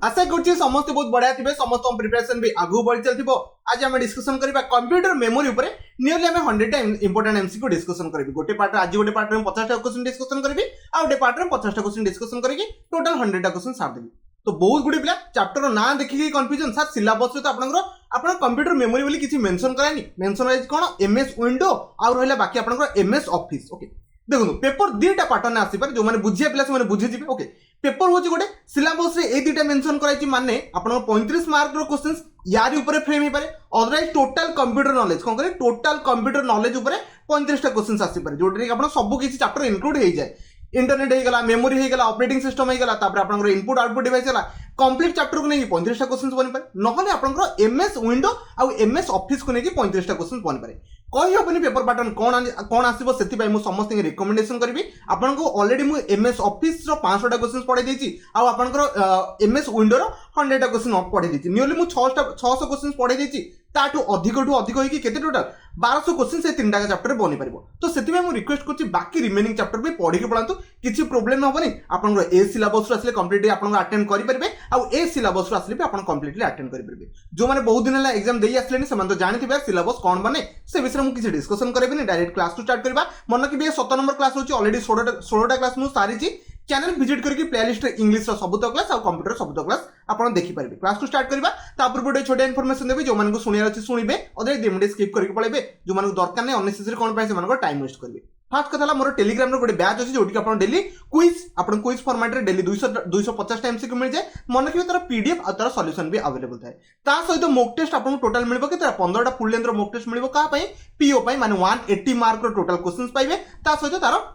आशा करुच्ची समस्त बहुत बढ़िया थे समस्त प्रिपरेशन भी आगू बढ़ी चलती। आज आम डिस्कसन करबा कंप्यूटर मेमोरी उपरे नियरली आम 100 टा इंपोर्टेंट एमसीक्यू डिस्कसन करी। गोटे पार्ट आज गोटे पार्ट में 50 टा क्वेश्चन डिस्कसन करी आ गोटे पार्ट में 50 टा क्वेश्चन डिस्कसन करी टोटल 100 टा क्वेश्चन सार देबी। तो बहुत गुडी पिला चैप्टर ना देखिकी कंफ्यूजन सर सिलेबस रे तो आपन कंप्यूटर मेमोरी बोली किसी मेंशन करानी। मेंशन है कोन एमएस विंडो आ रहला बाकी आपन एमएस ऑफिस। ओके देखो पेपर दुईटा पैटर्न आसी पारे जो माने बुझिया पिला से माने बुझी जिवे। ओके पेपर होची गोटे सिलेबस रे ए दुईटा मेंशन कराई माने आपन 35 मार्क रो क्वेश्चंस यारी ऊपर फ्रेम ही पारे। अदरवाइज टोटल कंप्यूटर नॉलेज कोन करे टोटल कंप्यूटर नॉलेज ऊपर 35 टा क्वेश्चंस आसी पारे जोटे कि आपन सब किसी चैप्टर इंक्लूड हो जाए। इंटरनेट हो गला मेमोरी हो गला ऑपरेटिंग सिस्टम हो गला तापर आपन इनपुट आउटपुट डिवाइस होला कंप्लीट चैप्टर को नहीं 35 टा क्वेश्चंस बनि पारे। नहले आपन एमएस विंडो आ एमएस ऑफिस को नहीं 35 टा क्वेश्चंस बनि पारे। कही हेनी पेपर पैटर्न कौन आसो से समस्त रिकमेंडेशन करी। आपको ऑलरेडी मुझे एमएस ऑफिस 500 टा क्वेश्चन पढ़ाई देती आप एमएस विंडो 100 टा क्वेश्चन पढ़ाई देती। नियरली मुझे 600 क्वेश्चन पढ़ाई देती ताठू अधिक होगी केते टोटल 1200 क्वेश्चन से 3टा चैप्टर बनी पार। तो से रिक्वेस्ट कर बाकी रिमेनिंग चैप्टर भी पढ़ी पढ़ातु किसी प्रोब्लेम हेनी। आपन ए सिलेबस आसले कंप्लीटली आप अटेंड करेंगे आउ ए सिलेबस आसले भी आप कंप्लीटली अटेंड करेंगे। जो मैंने बहुत दिन है एग्जाम दे आसले से जानते सिलेबस कौन बने से विषय में किसी डिस्कसन करेंगे डायरेक्ट क्लास टू स्टार्ट करवा। मन कि 17 नंबर क्लास होची ऑलरेडी 16टा क्लास मुझे सारी चैनल विजिट करके प्लेलिस्ट इंग्लिश सबुत क्लास और कंप्यूटर सबुत क्लास आप देखि पारे। क्लास टू स्टार्ट करवा तापर गोटे छोटा इनफॉरमेशन देबी जो मानको सुनियार अछि सुनिबे अदर 2 मिनिट स्किप करके पळेबे जो मानको दरकार नै अननेसेसरी कोन पाइ से मानको टाइम वेस्ट करबे। फर्स्ट कथा मोर टेलीग्राम रो गोटे बैच अछि जोटी आपण डेली क्विज फॉर्मेट रे डेली 250 टाइम से मिल जाए। मन कि तार पीडीएफ और तार सॉल्यूशन भी अवेलेबल थाए। ता सहित मॉक टेस्ट आपन टोटल मिलबो कि तार 15 टा फुल लेंथ रो मॉक टेस्ट मिलबो का पई पीओ पई माने 180 मार्क रो टोटल क्वेश्चंस पाइबे। ता सहित तार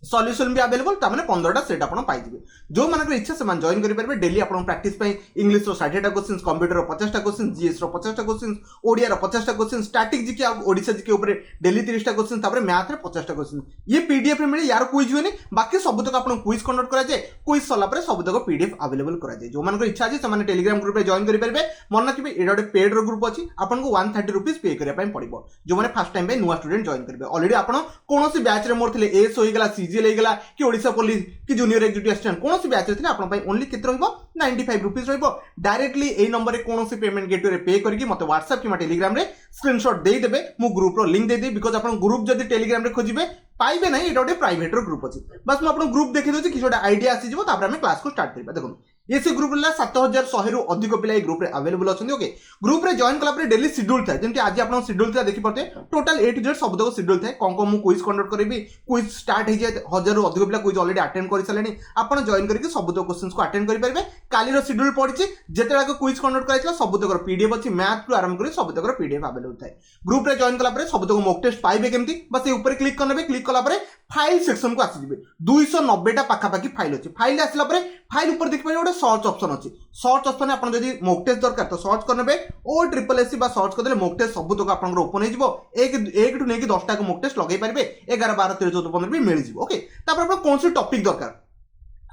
सॉल्यूशन भी अवेलेबल ता माने 15 टा सेट आपन पाइबे। जो मानकर इच्छा से जॉइन करि परबे डेली आपन प्रैक्टिस पई इंग्लिश रो 60 टा क्वेश्चंस कंप्यूटर रो 50 टा क्वेश्चंस जीएस रो 50 टा क्वेश्चंस ओडिया रो 50 टा क्वेश्चंस स्टैटिक जीके और ओडिसा जीके ऊपर डेली 30 टा क्वेश्चंस तापर मैथ रे 50 टा क्वेश्चंस ये पीडीएफ रे मिले। यार क्विज होनी बाकी सब तक आपन क्विज कंडक्ट करा जाए। क्विज सला पर सब तक पीडीएफ अवेलेबल करा जाए। जो मानकर इच्छा अछि से माने टेलीग्राम ग्रुप रे जॉइन करि परबे। मन कि एडा गोटे पेड रो ग्रुप अछि आपन को 130 रुपीस पे करिया पई पड़िबो। जो माने फर्स्ट टाइम पे नुवा स्टूडेंट जॉइन करबे ऑलरेडी आपन कोनोसी बैच रे मोर थिले एस होई गेला सीजीएल होई गेला कि ओडिसा पुलिस कि जूनियर एग्जीक्यूटिव असिस्टेंट कौन सी बैच थे आपन ओनली केत रहिबो 95 रुपीस रहिबो। डायरेक्टली ए नंबर रे कौन सी पेमेंट गेटवे रे पे करके मते व्हाट्सएप कि टेलीग्राम रे स्क्रीनशॉट दे देबे मु ग्रुप रो लिंक दे दे बिकॉज़ आपन ग्रुप जदी टेलीग्राम रे खोजिबे पाइबे नहीं एटा गोटे प्राइवेट रो ग्रुप अछि। बस मु आपन ग्रुप देखि दोछि कि छोटा आईडिया आसी जिवो तापर हम क्लास को स्टार्ट करबा। देखो ये से ग्रुप ला 7100 रु अधिक पिला ग्रुप रे अवेलेबल अछन। ओके ग्रुप रे जॉइन कला पर डेली शेड्यूल था जेंति आज आपन शेड्यूल था देखि परते टोटल ए टू जेड सब तक शेड्यूल था कोन कोन मु क्विज कंडक्ट करबी क्विज स्टार्ट हे जाय 1000 रु अधिक पिला क्विज ऑलरेडी अटेंड कर सलेनी आपन जॉइन करके सब तक क्वेश्चंस को अटेंड करि परबे। काली रो शेड्यूल पड़िछि जेतेला को क्विज कंडक्ट कराइतला सब तक पीडीएफ अछि मैथ टू आरंभ करी सब तक पीडीएफ अवेलेबल था। ग्रुप रे जॉइन कला पर सब तक मॉक टेस्ट पाइबे केमति बस ए ऊपर क्लिक करनेबे। क्लिक कला पर फाइल सेक्शन को आसी जिवे 290 टा पाखा पाखी फाइल अछि। फाइल आसला पर फाइल ऊपर देखि पारे गोटे सर्च ऑप्शन अछि। सर्च ऑप्शन में आपन जदी मॉक टेस्ट दरकार तो सर्च करनेबे ओ ट्रिपल एससी बा सर्च कर देले मॉक टेस्ट सब तक आपन ओपन हे जिवो। एक टू नेकी 10 टा को मॉक टेस्ट लगाई पारबे 11 12 13 14 15 भी मिल जिवो। ओके तापर आपन कोन से टॉपिक दरकार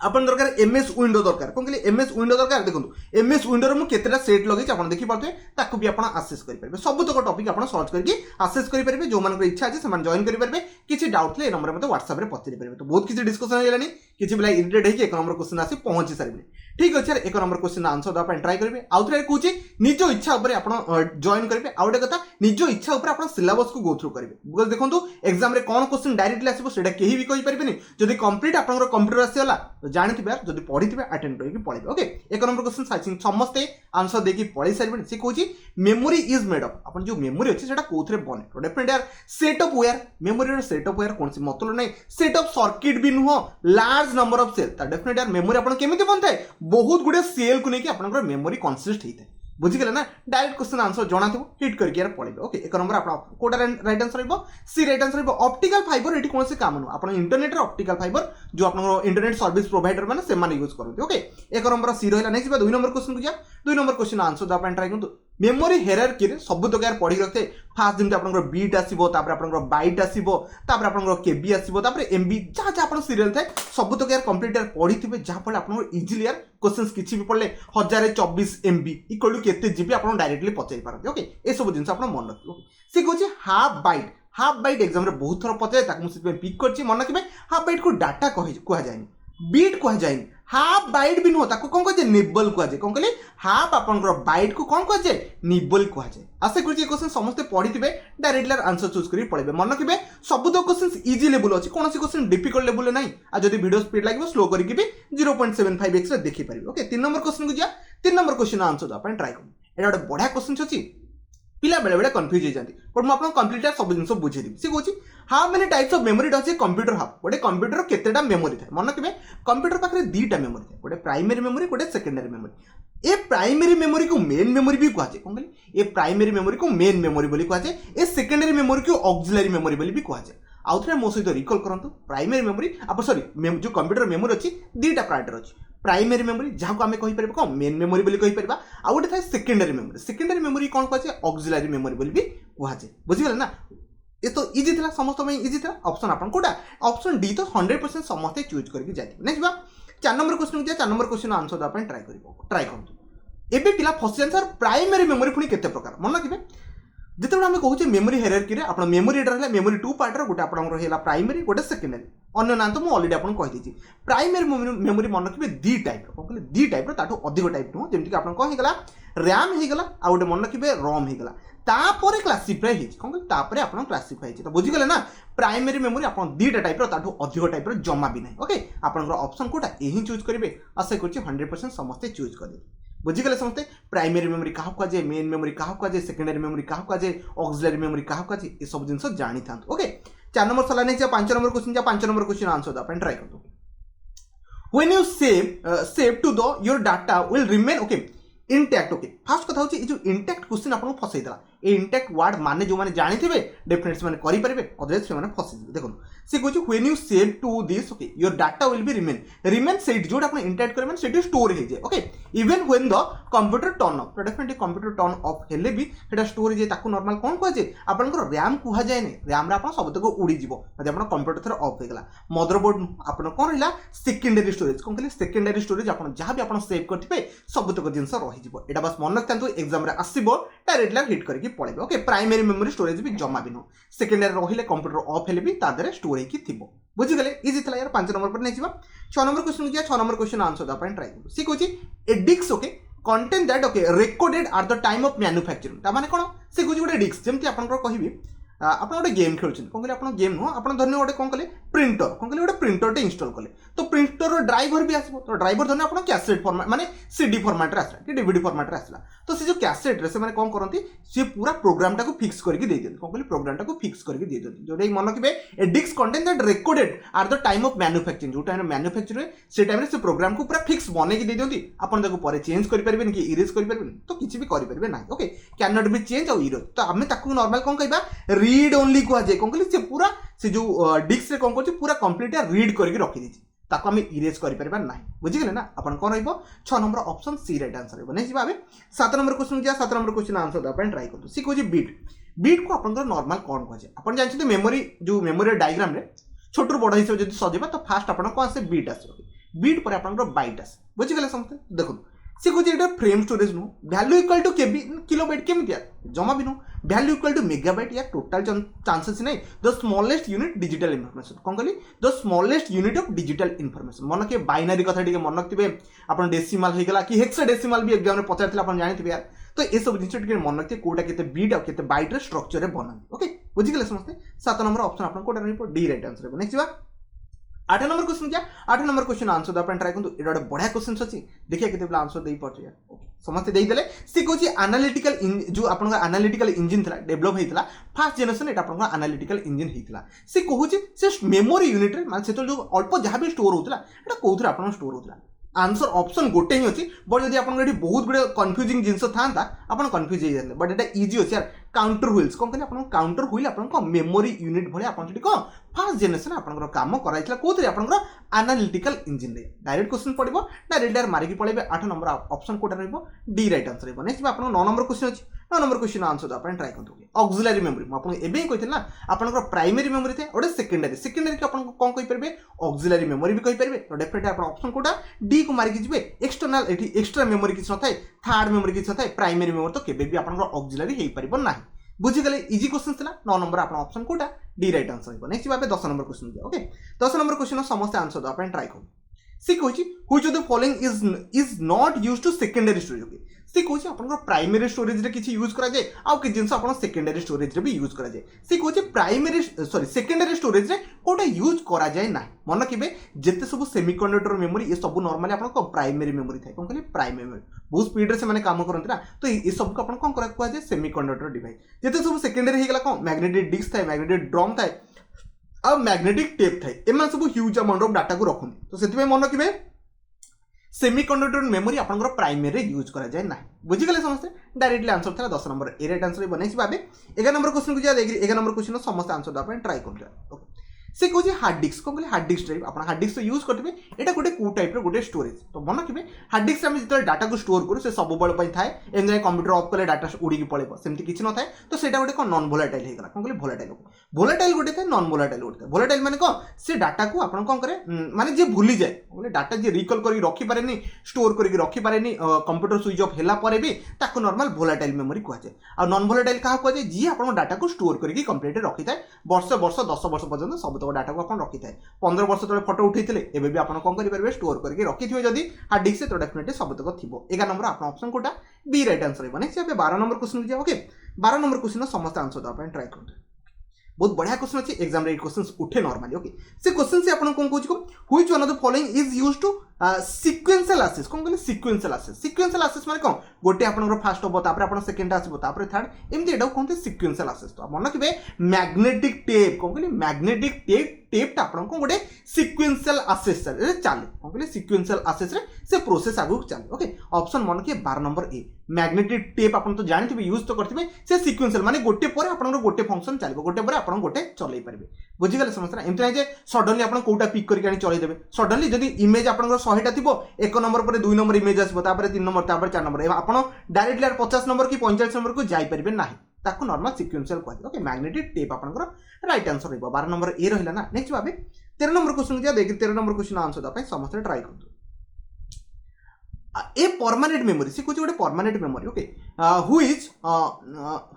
आपन दरकार एमएस विंडो दरकार कोन के एमएस विंडो दरकार देखंतु एमएस विंडो रे मु केतेटा सेट लगै छ आपन देखि परते ताकू भी आपन एक्सेस करि परबे। सब तक टॉपिक आपन सर्च करके एक्सेस करि परबे। जो मन इच्छा अछि समान जॉइन करि परबे। किछि डाउट ले ए नंबर मते व्हाट्सएप रे पत्रि परबे। तो बहुत किछि डिस्कशन हो गेलानी किछि बिला इरिटेट हे कि एक नंबर क्वेश्चन आसी पहुंची सारिबे। ठीक अछि यार एक नंबर क्वेश्चन आंसर दा अपन ट्राई करबे। आउथरे कहूची निज इच्छा ऊपर आपन जॉइन करबे। आउटे कथा निज इच्छा ऊपर आपन सिलेबस को गो थ्रू करबे। बिकॉज़ देखंतु एग्जाम रे कोन क्वेश्चन डायरेक्टली आसीबो सेटा केही भी कहि परबेनी। जदी कंप्लीट आपन कंप्यूटर आसीला तो जानिथिबे यार जदी पढ़िथिबे अटेंड करके पढ़िबे। ओके एक नंबर क्वेश्चन साइजिंग समस्त आंसर देकी पढ़ी सारिबे। से कहूची मेमोरी इज मेड अप आपन जो मेमोरी अछि सेटा कोथरे बने तो डेफिनेट यार set up where memory row set up where कोन सी मतलब नै सेट अप सर्किट भी नुहो लार्ज नंबर ऑफ सेल ता डेफिनेट यार मेमोरी आपन केमिति बनथाय बहुत गुडे सेल को लेके आपन मेमोरी कंसिस्ट हेते। बुझिगले ना डायरेक्ट क्वेश्चन आंसर जणा थो हिट करके यार पढिबे। ओके एक नंबर आपन कोटा राइट आंसर रहबो सी राइट आंसर रहबो। ऑप्टिकल फाइबर एटी कोन से काम नु आपन इंटरनेट रे ऑप्टिकल फाइबर जो आपन इंटरनेट सर्विस प्रोवाइडर माने से माने यूज करते। ओके एक नंबर सी रहला नेक्स्ट बा 2 नंबर क्वेश्चन को जा 2 नंबर क्वेश्चन आंसर दा आपन ट्राई करतो। मेमोरी हायरार्की रे सब तक यार पढी रखते फास्ट जेमते आपन बीट आसीबो तापर आपन बाइट आसीबो तापर आपन केबी आसीबो तापर एमबी जा जा आपन सीरियल थाए सब तक यार कंप्लीट यार पढिथिबे जा फल आपन इजीली यार क्वेश्चंस किछि भी पढले 1024 एमबी इक्वल टू केते जीबी आपन डायरेक्टली पचाई पारते। ओके ए सब जिंस आपन मन रखिबो। से कहूची हाफ बाइट एग्जाम रे बहुत थर पचाए ताकू से पिक करछि मन रखिबे। हाफ बाइट को डाटा कह जायनि बीट कह जायनि हाफ बाइट भी नुह ताको कौन कहे निबल कहुए कौन कहले हाफ आपंकर बाइट को कौन कहुए निबल कहुए। आशा करुँचे क्वेश्चन समस्ते पढ़ी थे डायरेक्टली आंसर चूज कर पढ़े मन रखिए सब तो क्वेश्चन इजी लेवल अच्छी कौन क्वेश्चन डिफिकल्ट लेवल ना आ जब वीडियो स्पीड लगे स्लो करके भी 0.75x देखिपारे। ओके 3 नंबर क्वेश्चन को जा 3 नंबर क्वेश्चन आंसर देवाई ट्राए कर एटा गोटे बढ़िया क्वेश्चन अच्छी पिला बेले बेले कन्फ्यूज हो जाती बट मुझे कम्प्लीट सब जिन बुझेदेवी सी कौन how many types of memory does a computer have गोटे कंप्यूटर केतेटा मेमोरी थाए मन रखिए कंप्यूटर पाखे दुईटा मेमोरी थाए गोटे प्राइमरी मेमोरी गोटे सेकेंडरी मेमोरी। ए प्राइमरी मेमोरी को मेन मेमोरी भी कहुए कौन कहले ए प्राइमरी मेमोरी को मेन मेमोरी बोली कहुए ए सेकेंडरी मेमोरी को ऑक्सिलरी मेमोरी बोली भी कहुए। आउ थे मो सहित रिकॉल करंतु प्राइमरी मेमोरी आप सॉरी जो कंप्यूटर मेमोरी अच्छी दुईटा पार्टर अच्छी प्राइमरी मेमोरी जहाँ को आम कहीपर कौन मेन मेमोरी बोली कहीपर आ गोटे थाए सेकेंडरी मेमोरी कौन कहुए ऑक्सिलरी मेमोरी बोली भी कहुए। बुझीगले ना ये तो इजी था समस्त इजी था ऑप्शन आपन कोटा ऑप्शन डी तो 100% समस्ते चूज करके जाए। नेक्स्ट बा 4 नंबर क्वेश्चन को 4 नंबर क्वेश्चन आंसर देवाई ट्राए करते एबे पिला फसी जान सर प्राइमरी मेमोरी पुणी केते प्रकार मन रखिए जिते आम कहूँ मेमोरी हेरार्की रे आपण मेमोरी रहा मेमोरी 2 पार्टर गोटे आपंकर प्राइमरी गोटे सेकेंडरी अन्य ना तो मुझे अलरेडी आपको कहीदे प्राइमरी मेमोरी मन रखिए दी टाइप कौन कहले दी टाइप ताठू अधिक टाइप नुह जमीक आप कौन होगा रैम होगा आ गए मन रखिए रम होगा तापर क्लासीफाई कौन कहते तापर आप क्लासीफाई तो बुझीगले ना प्राइमरी मेमोरी आप दुईटा टाइप ताठू अधिक टाइप जमा भी ना। ओके आपंकर ऑप्शन कोटा यही चूज करेंगे आशा कर 100% समस्ते चूज करेंगे। बुझीगले समस्ते प्राइमरी मेमोरी क्या कहुए मेन मेमोरी क्या कहुए सेकेंडरी मेमोरी क्या कहुए ऑक्सिलरी मेमोरी क्या कहुए ये सब जिन जानी था। ओके 4 नंबर सला नहीं 5 number question 5 number question answer देवाई ट्राए कर when you save to the your data will remain okay intact. Okay fast कथा होची जो इंटैक्ट क्वेश्चन आपन फसई देला ए इंटैक्ट वर्ड माने जो माने जानि थिबे डेफिनेटली माने करि परिबे अदरवाइज से माने फसई दिबे। देखो से कहूँ when you save to this okay your data will be remain set जो आप इंटैक्ट करें सेट स्टोर हो जाए। Okay even when the computer turn off तो डेफिनेटली कंप्यूटर टर्न ऑफ हेले भी सेटा स्टोर हो जाए नॉर्मल कौन कहुए आपंकर रैम कह जाए रैम आप सब तक उड़ीज जब आप कंप्यूटर थर ऑफ होगा मदरबोर्ड आप कौन रहा सेकेंडरी स्टोरेज कौन कहले सेकेंडरी स्टोरेज आप जहाँ भी आप सेव करेंगे सब तक जिन रही बस मन रखता एग्जाम आसो डायरेक्टली हिट करके पड़े। ओके प्राइमरी मेमोरी स्टोरेज भी जमा भी नुह सेकेंडरी रही कंप्यूटर ऑफ हेले भी तादे स्टोर हो बुझीगले इजी था यार 5 नंबर पर नहीं 6 नंबर क्वेश्चन को 6 नंबर क्वेश्चन आंसर देवाई ट्राए कर सी कहूँ a disk okay content that okay recorded at the time of manufacturing ता माने कोन से कहूँ गोटे डिस्क जमती आपन कहबी आप गोटे गेम खेलुछन कौन कहले आप गेम नुह आप धन्य गोटे कौन कले प्रिंटर कौन कहले गोटे प्रिंटरटे इंस्टॉल कले तो प्रिंटर ड्राइवर भी आसो तो ड्राइवर धन्य आप कैसेट फॉर्मेट माने सीडी फॉर्मेट रे आसला कि डीवीडी फॉर्मेट रे आसला तो से जो कैसेट रे से माने कौन करंती से पूरा प्रोग्राम टाको फिक्स करके दे दियंती कौन कहले प्रोग्राम टाको फिक्स करके दे दियंती जोडे मन रखिबे a disk content that recorded at the time of manufacturing जो टाइम मैन्युफैक्चर हुए से टाइम रे से प्रोग्राम को पूरा फिक्स बने के दे दियंती आपन ताको परे चेंज करि परिबेन कि इरेज करि परिबेन तो किछि भी करि परिबे नाही। Okay can not be change और इरेज तो हमें ताको नॉर्मल कौन कहबा रीड ओनली को कौन कहली से पूरा से जो डिस्क रे कौन कर पूरा कंप्लीट रीड करके रखी दी ताको आम इरेज कर बुझीगले ना अपन कौन रही 6 number option C right answer नहीं जी 7 नंबर क्वेश्चन क्या 7 नंबर क्वेश्चन आंसर देवाई ट्राए कर सी कहूँ बीट को अपन नॉर्मल कौन कहुए आप जानते मेमोरी जो मेमोरी डायग्राम रे छोट बड़ हिसाब से सजेबा तो फास्ट आप कौन आसे बीट आस बीट पर आप बाइट आस बुझीगले समझते देखो सी कहूँ ये फ्रेम स्टोरेज नुह value equal to KB kilobyte केमी जमा भी नुह वैल्यू इक्वल टू मेगाबाइट या टोटल चांसेस नहीं the smallest unit digital information कौन कहली the smallest unit of digital information मन रखिए बाइनरी कथा टी मन रखिए आप डेसिमाल होगा कि हेक्साडेसिमाल भी एग्जाम में पचार आप जानते यार तो ये सब जिन मन रखिए कौटा के बीट और के बाइट स्ट्रक्चर बना। ओके बुझीगले समझते 7 नंबर ऑप्शन आप कौटा रही D right answer next 8 number question क्या 8 नंबर क्वेश्चन आंसर देवाई ट्राए करूँ ये गोटे बढ़िया क्वेश्चन अच्छी देखिए केते आंसर दे पारे यार समस्ते देदेले सी कहूँ एनालिटिकल जो आप एनालिटिकल इंजिन था डेभलप होता फास्ट जेनेरेशन ये आप एनालिटिकल इंजिन होता सी कहूँ से मेमोरी यूनिट रे से जो अल्प जहाँ भी स्टोर होता है कौन आप स्टोर होता आंसर ऑप्शन गोटे ही अच्छी बट जब आप बहुत गुड़े कन्फ्यूजिंग जिन था आप कन्फ्यूज हो जाते बट ये इजी अच्छे यार काउंटर व्हील्स कौन कहते आप काउंटर व्हील आप मेमोरी यूनिट भाई आप कौन फास्ट जेनेरेशन आप काम कराइला कौन आप एनालिटिकल इंजिन रे डायरेक्ट क्वेश्चन पड़ो डायरेक्ट मारिकी पड़े 8 नंबर ऑप्शन कोटा रही डी राइट आंसर रही नेक्स्ट आप 9 नंबर क्वेश्चन अच्छी 9 नंबर क्वेश्चन आंसर देवाई ट्राए करूँ ऑक्सिलरी मेमोरी मुझे एवं ही कही ना आप प्राइमरी मेमोरी थे गोटे सेकेंडरी की आप कौन कहींपर ऑक्सिलरी मेमोरी भी कहींपर तो डेफिनेटली आप ऑप्शन कोटा डी को मारिकी जी एक्सटर्नाल एक्सट्रा मेमोरी किसी न था थर्ड मेमोरी किसी न था प्राइमरी मेमोरी तो केबे भी आप ऑक्सिलरी हो पार ना बुझीगले इजी क्वेश्चन था 9 नंबर आप ऑप्शन कोटा डी राइट आंसर हो नेक्स्ट भाव 10 number question okay 10 number question समस्त आंसर देवाई ट्राए करूँ सी कहूँ which of the following is not used to secondary storage okay सी कहूँ आपन प्राइमरी स्टोरेज रे किछि यूज करा जाय आ कि जिंस आपन सेकेंडरी स्टोरेज रे भी यूज करा जाय सी कहूँ प्राइमरी सॉरी सेकेंडरी स्टोरेज रे कोटा यूज करा जाय ना मन केबे जेते सब सेमीकंडक्टर मेमोरी ये सब नॉर्मली आपन को प्राइमरी मेमोरी थाय कोन कहले प्राइमरी मेमोरी बहुत स्पीड रे से माने काम करंत ना तो ये सब को आपन कोन करा कुआ जाय सेमीकंडक्टर डिवाइस जेते सब सेकेंडरी हे गेला कोन मैग्नेटिक डिस्क थाय मैग्नेटिक ड्रम थाय आ मैग्नेटिक टेप थाय एमान सब ह्यूज अमाउंट ऑफ डाटा को रखुन तो सेति मन केबे सेमीकंडक्टर मेमोरी आपन प्राइमरी यूज करा जाय ना बुझिगले समस्ते डायरेक्टली आंसर था 10 नंबर ए राइट आंसर बनैछि बाबे 11 नंबर क्वेश्चन को जा देखि 11 नंबर क्वेश्चन समस्त आंसर दा अपन ट्राई करजा ओके से कहूँ हार्ड डिस्क कौन कहले हार्ड डिस्क ड्राइव आप हार्ड डिस्क यूज करते यहाँ गोटे कौ टाइप गोटे स्टोरेज तो मन रखिए हार्ड डिस्क आम जो डाटा को स्टोर करूँ से सब बल थाए एमती कंप्यूटर ऑफ कले डाटा उड़ी पड़े सेमती किसी न थाए तो सेटा गोटे कौन नॉन वोलेटाइल होगा कौन कहले वोलेटाइल वोलेटाइल गोटे थाए नॉन वोलेटाइल गोटे थाए वोलेटाइल माने कौन से डाटा को आप कौन करे माने जे भूली जाए बोले डाटा जे रिकॉल करके रखी पारे स्टोर करके रखी पारे कंप्यूटर स्विच ऑफ होला परे भी ताको नॉर्मल वोलेटाइल मेमोरी कह जाए आ नॉन वोलेटाइल क्या कह जाए जी आप डाटा को स्टोर करके कंप्लीट रखी थाए वर्ष 10 वर्ष पर्यंत सब तक डाटा को आप रखी थाए 15 वर्ष तले फोटो उठे एबे भी आपन कौन करेंगे स्टोर करके रखी जदि हार्ड डिस्क से तो डेफिनेटली सब तक थी 11 नंबर आप ऑप्शन कोटा बी राइट आंसर है next 12 number question okay 12 number question समस्त आंसर दवा ट्राई करते बहुत बढ़िया क्वेश्चन अच्छी एग्जाम रे क्वेश्चन उठे नॉर्मली ओके से क्वेश्चन से आपन कोन कहू which one of the following is used to sequential access कोन कहले सीक्वेंशियल एक्सेस माने कोन गोटे आपन फर्स्ट हो तापर आपन सेकंड आसीबो तापर थर्ड एमती एडा कोन सीक्वेंशियल एक्सेस तो मन रखिबे मैग्नेटिक टेप कोन कहले मैग्नेटिक टेप टा आपन को गोटे सीक्वेंशियल एक्सेस रे चले कोन कहले सीक्वेंशियल एक्सेस रे से प्रोसेस आगु चले ओके ऑप्शन मन के 12 नंबर ए मैग्नेटिक टेप आपन तो जानिथिबे यूज तो करथिबे से सीक्वेंशियल माने गोटे परे आपन गोटे फंक्शन चलिबो गोटे परे आपन गोटे चलै परबे बुझी गले समस्या एमती नै जे सडनली आपन कोटा पिक करके आनी चलै देबे सडनली जदी इमेज आपन 100टा थिबो 1 नंबर पर 2 नंबर इमेज आसीबो तापर 3 नंबर तापर 4 नंबर आपन डायरेक्टली 50 नंबर की 45 नंबर को जाई परबे नाही ताको नॉर्मल सीक्वेंशियल कहै ओके मैग्नेटिक टेप आपन राइट आंसर रहबो 12 नंबर ए रहला ना नेक्स्ट भाबे 13 नंबर क्वेश्चन जा देख 13 नंबर क्वेश्चन आंसर दा समस्त ट्राई करतो ए परमानेंट मेमोरी से कुछ गोटे permanent memory okay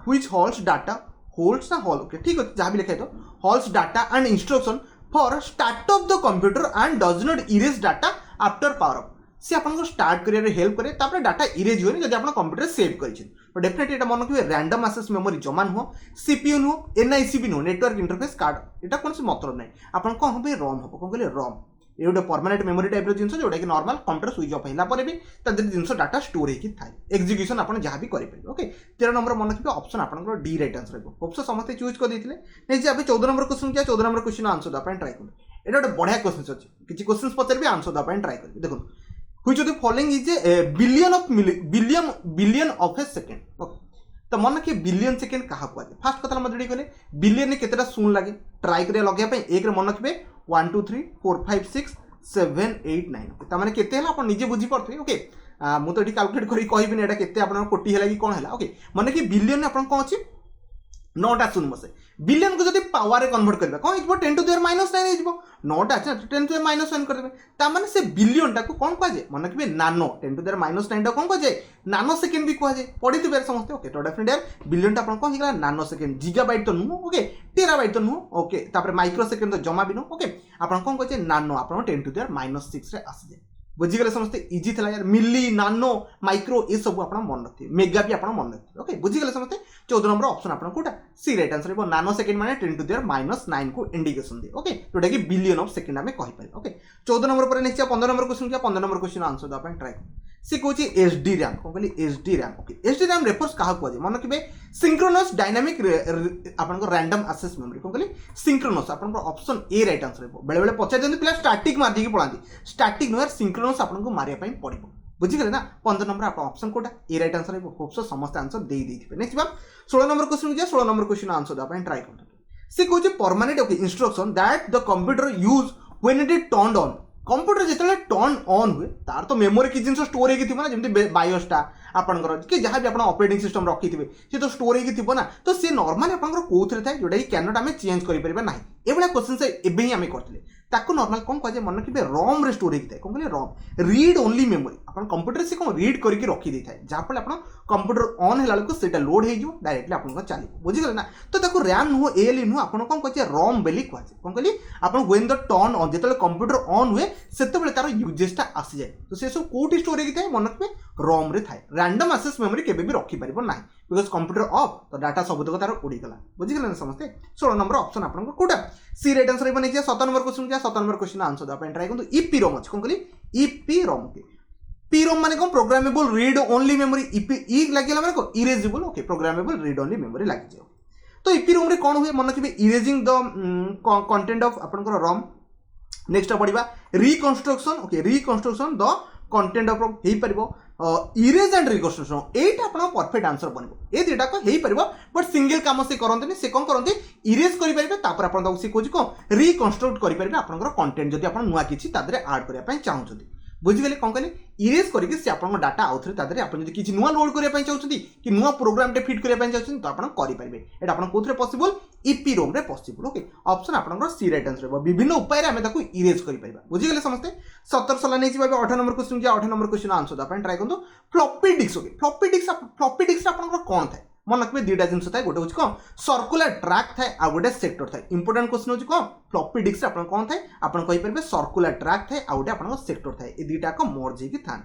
which holds data holds ना होल ओके ठीक है जहाँ भी लिखा है तो holds data and instruction for start of the computer and does not erase data after power up से आपन स्टार्ट करियर हेल्प करे तापर डाटा इरेज होनी जदि आपन कंप्यूटर सेव करिछन तो डेफिनेटली एटा मन रखिबे रैंडम एक्सेस मेमोरी जमान हो सीपीयू नो एनआईसी भी नो नेटवर्क इंटरफेस कार्ड एटा कोन से मतलब नै आपन को होबे रोम हो कोन कहले रोम ये गोटे परमानेंट मेमोरी टाइप जिनस जोटा कि नॉर्मल कंप्यूटर स्विच ऑफ होला पर भी तदर जिनस डाटा स्टोर होकी थाए एग्जीक्यूशन आपन जहां भी करि परिबे ओके 13 नंबर मन रखिबे ऑप्शन आपन डी राइट आंसर रहबो ऑप्शन समस्त चूज कर देथिले नेक्स्ट अबे 14 नंबर क्वेश्चन क्या 14 नंबर क्वेश्चन आंसर द अपन ट्राई कर एटा गोटे बढ़िया क्वेश्चन अछि किछि क्वेश्चंस पचर भी आंसर द अपन ट्राई कर देखो which of the following is a billion of A second okay तो मन के बिलियन सेकंड कहा कुआ फर्स्ट कथा मत गले बिलियन ने केतेटा शून्य लागे ट्राई करे लगे पे एक रे मन रखिबे 1 2 3 4 5 6 7 8 9 ओके त माने केते हला अपन निजे बुझी पड़थि ओके मु तो एटी कैलकुलेट करी कहबिनी एटा केते अपन कोटी हला कि कोन हला ओके माने कि बिलियन अपन कोन अछि 9टा शून्य बसे बिलियन को जदि पावर रे कन्वर्ट करबा कोन हिजबो 10 टू द -9 हिजबो 9टा अच्छा 10 टू द -1 कर देबे ता माने से बिलियन टा को कोन कह जाय मन कि नानो 10 टू द -9 टा कोन कह जाय नानो सेकंड भी कह जाय पढि दिबे समस्त ओके तो डेफिनेटली बिलियन टा अपन कोन हिगला नानो सेकंड गीगाबाइट तो नु ओके टेराबाइट तो नु ओके तापर माइक्रो सेकंड तो जमा भी नु ओके अपन कोन कह जाय नानो अपन 10 टू द -6 रे आसी जाय बुझीगले समस्त इजी था यार मिली नानो माइक्रो ये सब आप मन रखिए मेगा भी आप मन रखिए ओके बुझीगले समस्त 14 नंबर ऑप्शन आप कोटा सी राइट आंसर रहबो नानो सेकंड माने 10 टू द -9 को इंडिकेशन दे ओके जोटा कि बिलियन ऑफ सेकंड हमें कहि पारे ओके 14 नंबर पर नेक्स्ट 15 नंबर क्वेश्चन क्या 15 नंबर क्वेश्चन आंसर द अपन ट्राई से कहूँ एसडी रैम कौन कहली SD RAM okay SD RAM refers क्या कह मन रखिए सिंक्रोनस डायनामिक आपन रैंडम एक्सेस मेमोरी कौन कहली सिंक्रोनस आपन ऑप्शन ए राइट आंसर रहबो बेले बेले पचार दिन पिला स्टैटिक मार दी पड़ाती स्टैटिक नुआर सिंक्रोनस आपन को मारिया पई पड़िबो बुझीगले ना 15 नंबर आप ऑप्शन कोटा ए राइट आंसर रहबो होप्स समस्त आंसर दे देथिबे नेक्स्ट बार 16 नंबर क्वेश्चन जे 16 नंबर क्वेश्चन आंसर द अपन ट्राई करते से कहूँ permanent okay instruction that the computer use when it is turned on computer जितने टर्न ऑन हुए तार तो मेमोरी की जिन स्टोर होगी ना जमी बायोसटा आपंकर कि जहाँ भी आप ऑपरेटिंग सिस्टम रखी थे सी तो स्टोर होगी ना तो सी नॉर्मली आप कौन थाए जोटा कि कैन आम चेंज करें ना ये क्वेश्चन से एवं ही आम करते नॉर्मल कौन कह मन रखिए रॉम रे स्टोर होता है कौन कहले रॉम रीड ओनली मेमोरी अपन कंप्यूटर से कौन रीड करके रखी देता है जहाँफल आप कंप्यूटर ऑन है से लोड हो डायरेक्टली आप चलो बुझीगले ना तो ताको रैम नुह एएलयू नुह आप कौन कहे रम बेली कहुए कौन कहली आप व्हेन द टर्न ऑन जो कंप्यूटर ऑन हुए से तार यूजेसटा आसी जाए तो से सब कौटी स्टोर होता है मन रखिए रम रे थाए रैंडम एक्सेस मेमोरी केबे भी रखिपार ना बिकज कंप्यूटर ऑफ तो डाटा सबुतक तार उड़ीगला बुझीगले ना समस्ते 16 नंबर ऑप्शन आप कोटा सी राइट आंसर बन 7 नंबर क्वेश्चन क्या 7 नंबर क्वेश्चन आंसर देवा ट्राई करूँ ईपी रोम अच्छे कौन कहली ईपी रोम के पी रोम माने कौन प्रोग्रामेबल रीड ओनली मेमोरी ई लगे माने को erasable okay programmable read only memory लगी जाए तो ईपी रोम रे कौन हुए मन रखिए इरेजिंग द कंटेंट ऑफ आपनकर रोम नेक्स्ट पढ़ा reconstruction okay reconstruction the content of ROM हे परबो इरेज एंड रिकंस्ट्रक्शन एटा आपन परफेक्ट आंसर बनबो ए दुटा को हे परबो बट सिंगल काम से करंतनी से कोन करंती इरेज करि परिबे तापर आपन दाउ से कोज को रिकंस्ट्रक्ट करि परिबे आपनकर कंटेंट जदि आपन नुवा किछि तादरे ऐड करिया पय चाहउछथि बुझीगले कौन कहले इरेज करके से आपन डाटा आउथरे तादरे आपन जदि किछि नुवा लोड करिया पय चाहउछथि कि नुवा प्रोग्राम टे फिट करिया पय चाहउछथि तो आपन करि परिबे एटा आपन कोथरे पॉसिबल ईपी रोम रे पॉसिबल ओके ऑप्शन आपन सी राइट आंसर रहबो विभिन्न उपाय रे हमें ताकू इरेज करि परिबा बुझीगले समस्ते 17 सला नै जिबा 8 नंबर क्वेश्चन जे 8 नंबर क्वेश्चन आंसर आपन ट्राई करंतु floppy disk okay floppy disk आपन कोन थाए मन रखिए दुईटा जिन थाए गोटे हूँ कौन सर्कुलर ट्रैक थाए आ गोटे सेक्टर थाए इंपोर्टेंट क्वेश्चन हूँ कौन फ्लॉपी डिस्क आप कौन थाए आप कहींपर सर्कुलर ट्रैक थाए आ गोटे आप सेक्टर थाए ये दुईटा मर्ज होगी था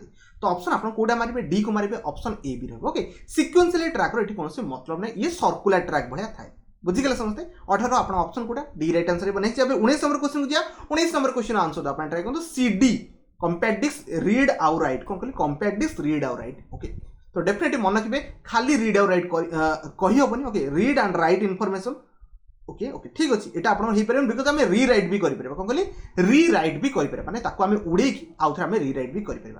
तो ऑप्शन आप कौटा मारे डी को मारे ऑप्शन ए भी रहा ओके सिक्वेंशियल ट्रैक ये कौन मतलब नहीं ये सर्कुलर ट्रैक भाया थाए बुझीगले समझते 18 आप ऑप्शन कोटा डी राइट आंसर बने 19 नंबर क्वेश्चन को 19 नंबर क्वेश्चन आंसर आप ट्राई करूँ सीडी कंपैक्ट डिस्क रीड आउ राइट कौन कहली कंपैक्ट डिस्क रीड आउ राइट ओके तो डेफिनेटली मन रखिए खाली रीड आउ राइट कही हेनी okay read and write information okay okay ठीक अच्छे यहाँ आपड़ बिकज आम री राइट भी करें कौन कहली री राइट भी करें माने ताको आम उड़े आउ थे आम री राइट भी करें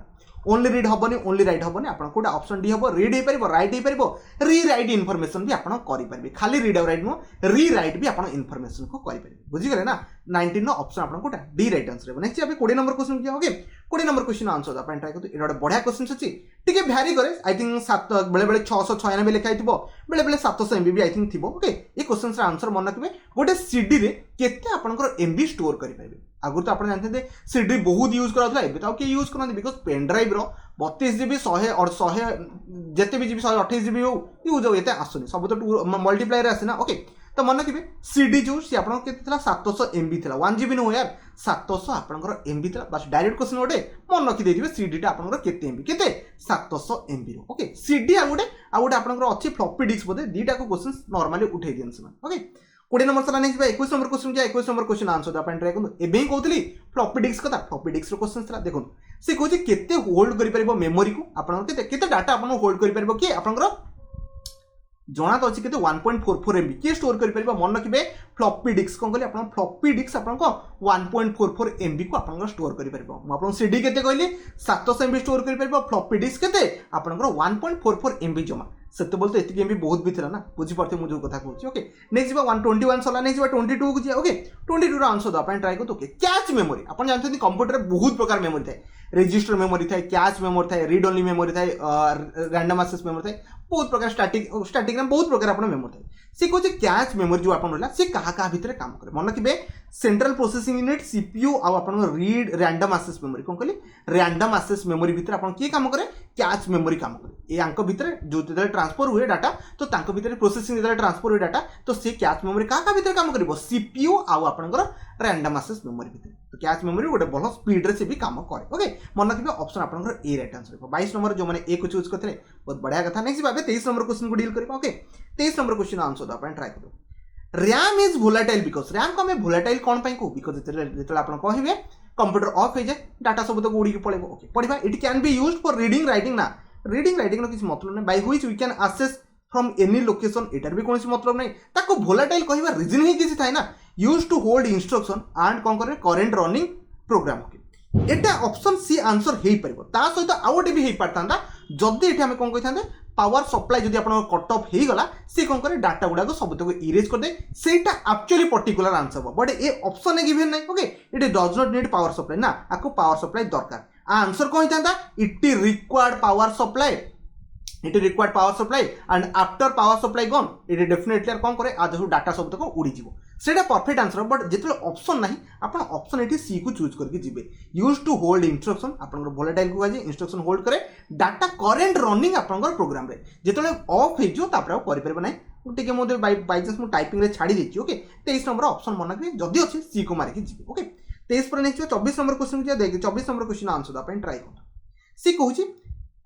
ओनली रीड हेनी ओनली राइट हेनी आप कोटा ऑप्शन डी हम रीड हो पार राइट हो पार री राइट इनफॉरमेशन भी आप करेंगे खाली रीड आउ राइट नुह री राइट भी आप इनफॉरमेशन को करेंगे बुझीगले ना 19 ऑप्शन आप कोटा डी राइट आंसर नेक्स्ट अभी 20 नंबर क्वेश्चन क्या ओके 20 नंबर क्वेश्चन आंसर आप ट्राई करते ये बढ़िया क्वेश्चन अच्छी टी भैरी करे आई थिंक 7 बेले बेले 696 लिखाई बेले बेले 700 MB आई थिंक थी ओके ये क्वेश्चन आंसर मन रखिए गोटे सीडी रे केते आपनकर MB स्टोर करेंगे आगुरी तो आप जानते सीडी बहुत यूज कराला एवं तो किए यूज करते बिकज पेन ड्राइव रो 32 GB 100 और 100 जिते भी GB 128 GB हो यूज हो ये आसुनी सब तो मल्टीप्लायर आसे ना ओके तो मन रखिए सीडी जो सी आप 700 MB था 1 GB नुह यार 700 आपंकर MB था बस डायरेक्ट क्वेश्चन गोटे मन रखी देखिए सीडीटा आपंकर केते MB केते 700 MB ओके सीडी आ गोटे आपंकर अच्छी फ्लॉपी डिस्क बोधे दीटा को क्वेश्चन नॉर्मली उठे दिए ओके 20 नंबर सला नहीं 21 नंबर क्वेश्चन क्या 21 नंबर क्वेश्चन आंसर आप ट्राई करूँ एवं कहती फ्लॉपी डिस्क कथा फ्लॉपी डिस्क क्वेश्चन था देखो सी कहे केते होल्ड कर मेमोरी को आपते डाटा आप होल्ड कर कि आपंकर जना तो अच्छी 1.44 MB किए स्टोर कर मन रखिए फ्लॉपी डिस्क कौन कहली फ्लॉपी डिस्क आप 1.44 MB को आप स्टोर कर सीडी के कहली 700 MB स्टोर कर फ्लॉपी डिस्क के आप 1.44 MB जमा से तो ये MB बहुत भी था ना बुझीपारे मुझे कथा कहूँ ओके नेक्स्ट जी 121 सला नहीं 22 को जी ओके 22 आंसर आप ट्राई करूँ ओके कैच मेमोरी आप जानते हैं कंप्यूटर बहुत प्रकार मेमोरी थाए रजिस्टर मेमोरी थाए कैच मेमोरी थाए रीड ओनली मेमोरी थाए रैंडम एक्सेस मेमोरी थाए बहुत प्रकार स्टैटिक में बहुत प्रकार आप मेमोरी थाए सी कहे कैच मेमोरी जो आप रहा सी क्या भितर काम करे मन रखिए सेंट्रल प्रोसेसिंग यूनिट सीपीयू आप रीड रैंडम एक्सेस मेमोरी कौन कहली रैंडम एक्सेस मेमोरी भितर आप किए काम करे कैच मेमोरी काम करे ये भितर जो ट्रांसफर हुए डाटा तो भितर प्रोसेसिंग जो ट्रांसफर हुए डाटा तो सी कैच मेमोरी क्या भितर काम कर सीपीयू आपंकर रैंडम एक्सेस मेमोरी भितर तो कैच मेमोरी गोटे भल स्पीड से भी काम करे ओके मन रखिए ऑप्शन आपंकर ए राइट आंसर 22 नंबर जो मैंने ए को चूज करते बहुत बढ़िया कथा नेक्स्ट भाव 23 नंबर क्वेश्चन को डील करवा ओके 23 नंबर क्वेश्चन आंसर आप ट्राई करो RAM is volatile because RAM को आम वोलाटाइल कौन कहू बिकज जो आप कहे कंप्यूटर ऑफ हो जाए डाटा सब तक उड़ी पड़े ओके पढ़ा it can be used for reading writing ना रीडिंग राइटिंग किसी मतलब नहीं by which we can access from any location एटार भी कौन मतलब नहीं ताको वोलाटाइल कहवा रीजन ही किसी थाए ना use to hold instruction and कौन करे करेंट रनिंग प्रोग्राम ओके एटा ऑप्शन सी आंसर हो पार सहित आउ गोटे भी हो पारता जदि ये कौन कही पावर सप्लाई जब आप कट अफ हो गला सी कौन करे डाटा गुड़ाक सब इरेज कर दे सेटा एक्चुअली पर्टिकुलर आंसर हम बट ये ऑप्शन गिवन ना okay it does not need power supply ना आपको पावर सप्लाई दरकार आंसर कौन था it required power supply it required power supply and after power supply gone it definitely कौन करे आज डाटा सब तक उड़ी जीवो सेटा परफेक्ट आंसर बट जिते ऑप्शन ना आप ऑप्शन ये सी को चूज करके जी यूज टू होल्ड इंस्ट्रक्शन आप वोलेटाइल को कहुए इंस्ट्रक्शन होल्ड करे डाटा करेन्ट रनिंग आपंकर प्रोग्राम जिते ऑफ हो करें ना टे मुझे बाईचान्स मुझे टाइपिंग रे छाड़ी देती ओके 23 नंबर ऑप्शन मन रखिए जदि अच्छे सी को मारिकी जी ओके 23 पर नेक्स्ट 24 नंबर क्वेश्चन देखिए 24 नंबर क्वेश्चन आंसर देवाई ट्राई कर सी कहूँ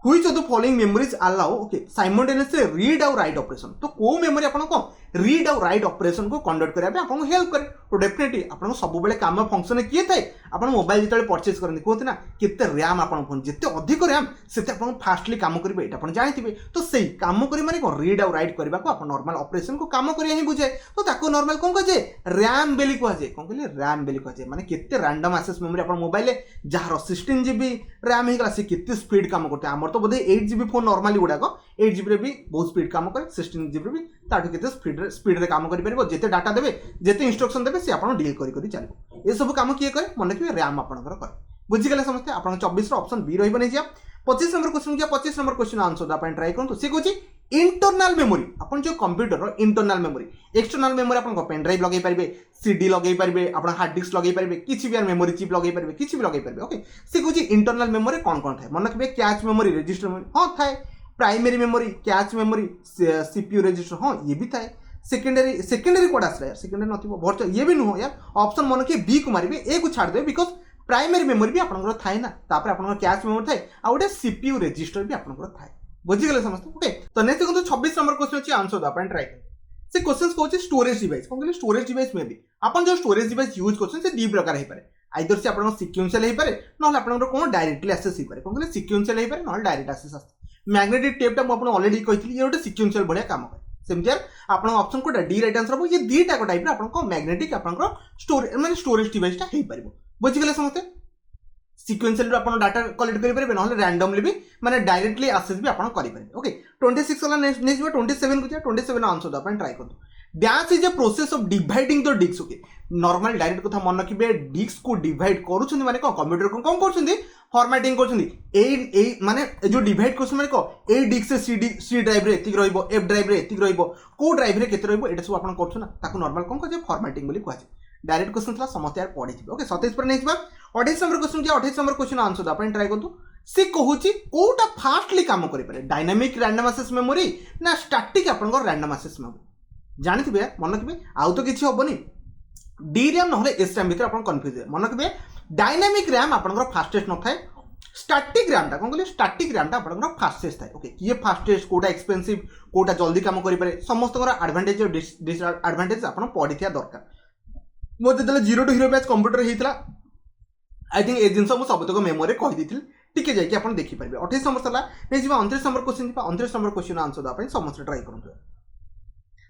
Which of the following memories allow okay simultaneously read और write operation तो को मेमोरी आपन को रीड और राइट ऑपरेशन को कंडक्ट करबे आपन हेल्प करे तो डेफिनेटली आपन सब बेले काम फंक्शन किए थाए आपन मोबाइल जिते परचेज करते कहते ना केते रैम आपन फोन जिते अधिक रैम सेते आपन फास्टली काम करेंगे ये आपन जानथिबे तो सही काम करे माने को रीड और राइट करबा को आपन नॉर्मल ऑपरेशन को काम करिया ही बुझाए तो ताको नॉर्मल कोन कहे रैम बेली को जे कोन कहले रैम बेली को जे माने केते रैंडम एक्सेस मेमोरी आपन मोबाइल ले जहार 16 GB रैम ही गला से केते स्पीड काम करते हमर तो बोधे 8 GB फोन नॉर्मली गुडाको 8 GB रे भी बहुत स्पीड काम करे 16 GB रे भी ताठो केते स्पीड रे काम करि परबो जेते डाटा देबे जेते इंस्ट्रक्शन देबे से आपन डील करि चलिबो ए सब काम किए करे मन रखिबे रैम आपनकर करे बुझि गेले समझते आपन 24 रो ऑप्शन बी रहिबो नै जिया 25 नंबर क्वेश्चन किया 25 नंबर क्वेश्चन आंसर दा अपन ट्राई करन तो से कहूची इंटरनल मेमोरी अपन जो कंप्यूटर रो इंटरनल मेमोरी एक्सटर्नल मेमोरी अपन को पेन ड्राइव लगै परबे सीडी लगै परबे अपन हार्ड डिस्क लगै परबे किछि भी मेमोरी चिप लगै परबे किछि भी लगै परबे ओके से कहूची इंटरनल मेमोरी कोन थाए मन रखिबे कैच मेमोरी रजिस्टर मेमोरी हां थाए primary memory cache memory CPU register हां ये भी थाए सेकेंडरी कोड आसला यार सेकेंडरी नथिबो वर्चुअल ये भी नुहो यार ऑप्शन मन के बी को मारिबे ए को छाड़ दे बिकॉज़ प्राइमरी मेमोरी भी आपनकर थाए ना तापर आपनकर कैश मेमोरी थाए आ गोटे सीपीयू रजिस्टर भी आपनकर थाए बुझि गेले समस्त ओके तो नेक्स्ट देखो 26 नंबर क्वेश्चन अछि आंसर द अपन ट्राई कर से क्वेश्चंस कहउछि स्टोरेज डिवाइस कोन कहले स्टोरेज डिवाइस में भी अपन जो स्टोरेज डिवाइस यूज करछन से दी प्रकार हे पारे आइदर से आपन सीक्वेंशियल हे पारे न आपनकर कोन डायरेक्टली एक्सेस हे पारे कोन कहले सीक्वेंशियल हे पारे न डायरेक्ट एक्सेस मैग्नेटिक टेप टा अपन ऑलरेडी कहितली ये गोटे सीक्वेंशियल बढ़िया काम करे सेमतियार आपन ऑप्शन कोटा डी राइट आंसर हो ये दीटा को टाइप रे आपन को मैग्नेटिक आपन को स्टोरेज माने स्टोरेज डिवाइस टा हे पारिबो बुझि गेले समस्त सीक्वेंशियल अपन डाटा कलेक्ट करि परबे नहले रैंडमली भी माने डायरेक्टली एक्सेस भी अपन करि परबे ओके 26 वाला नेक्स्ट 27 को जा 27 आंसर अपन ट्राई कर dash is a process of dividing the disc okay normal direct कथा मन रखिबे डिस्क को डिवाइड करूछन माने को कंप्यूटर को कम करछन फॉर्मेटिंग करछन ए माने जो डिवाइड करछन माने को ए डिस्क से सी ड्राइव रे एतिक रहइबो एफ ड्राइव रे एतिक रहइबो को ड्राइव रे केते रहइबो एटा सब अपन करछन ना ताको नॉर्मल कोन कहे फॉर्मेटिंग बोली कहै डायरेक्ट क्वेश्चन था समस्त यार पढ़ी थी ओके 27 पर नेक्स्ट बार 28 नंबर क्वेश्चन जे 28 नंबर क्वेश्चन आंसर द अपन ट्राई करतु से कहूची कोटा फास्टली काम करि पारे डायनामिक रैंडम एक्सेस मेमोरी ना स्टैटिक अपन को रैंडम एक्सेस मेमोरी जानिथिबे मन रखिबे आउ तो किछि होबनी डी रैम नहले एस रैम भीतर अपन कंफ्यूज है मन रखिबे डायनामिक रैम अपन को फास्टेस्ट न थाए स्टैटिक रैम टा कोन कहले स्टैटिक रैम टा अपन को फास्टेस्ट थाए ओके ये फास्टेस्ट कोटा एक्सपेंसिव कोटा जल्दी काम करि पारे समस्त को एडवांटेज और डिसएडवांटेज अपन पढिथिया दरकार मो जेतले 0 टू हीरो बैच कंप्यूटर हेतला आई थिंक ए जिंस मु सब तक मेमोरी कहि दिथिल टिके जाय कि अपन देखि परबे 28 नंबर सला नै जिबा 29 नंबर क्वेश्चन जिबा 29 नंबर क्वेश्चन आंसर दा पय समस्त ट्राई करंतु